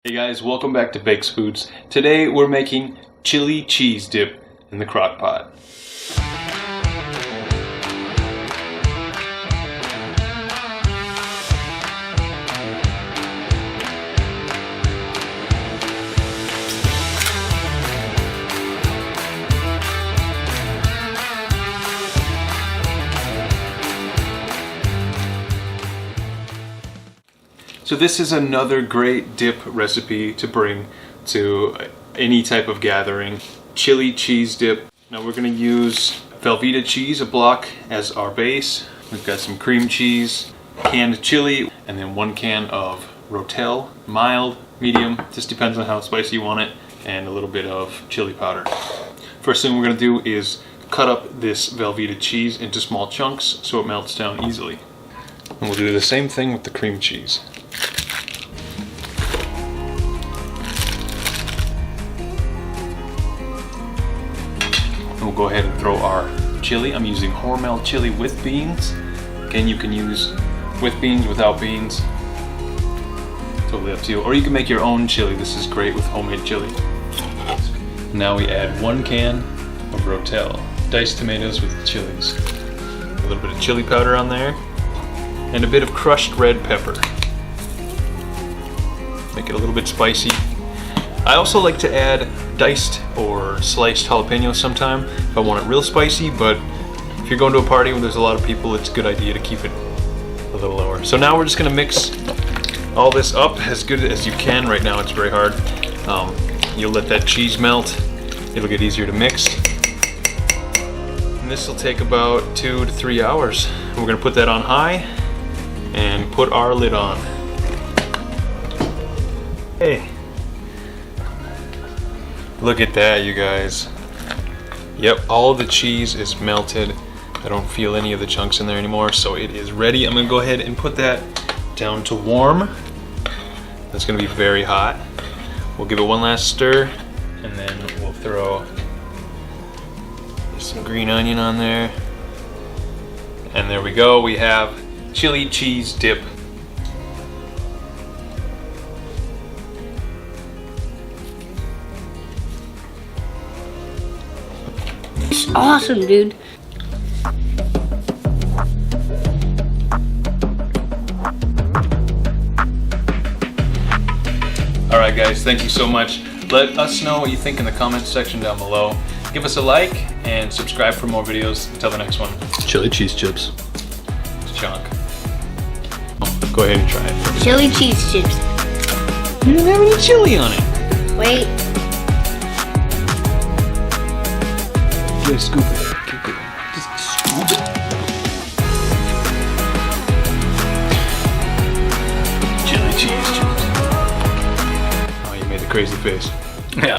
Hey guys, welcome back to Bakes Foods. Today we're making chili cheese dip in the crock pot. So this is another great dip recipe to bring to any type of gathering. Chili cheese dip. Now we're going to use Velveeta cheese, a block, as our base. We've got some cream cheese, canned chili, and then 1 can of rotel, mild, medium, just depends on how spicy you want it, and a little bit of chili powder. First thing we're going to do is cut up this Velveeta cheese into small chunks so it melts down easily. And we'll do the same thing with the cream cheese. We'll go ahead and throw our chili. I'm using Hormel chili with beans. Again, you can use with beans, without beans. Totally up to you. Or you can make your own chili. This is great with homemade chili. Now we add 1 can of rotel, diced tomatoes with chilies. A little bit of chili powder on there, and a bit of crushed red pepper. Make it a little bit spicy. I also like to add diced or sliced jalapenos sometime if I want it real spicy, but if you're going to a party where there's a lot of people, it's a good idea to keep it a little lower. So now we're just going to mix all this up as good as you can. Right now it's very hard. You'll let that cheese melt. It'll get easier to mix. And this will take about 2 to 3 hours. We're going to put that on high and put our lid on. Hey. Look at that, you guys. Yep, all the cheese is melted. I don't feel any of the chunks in there anymore, so it is ready. I'm gonna go ahead and put that down to warm. That's gonna be very hot. We'll give it one last stir, and then we'll throw some green onion on there. And there we go, we have chili cheese dip. It's awesome, dude. Alright guys, thank you so much. Let us know what you think in the comments section down below. Give us a like and subscribe for more videos. Until the next one. Chili cheese chips. It's chunk. Go ahead and try it. Chili cheese chips. You didn't have any chili on it. Wait. Yeah, scoop it. Keep it. Just scoop it. Chili cheese chips. Oh, you made the crazy face. Yeah.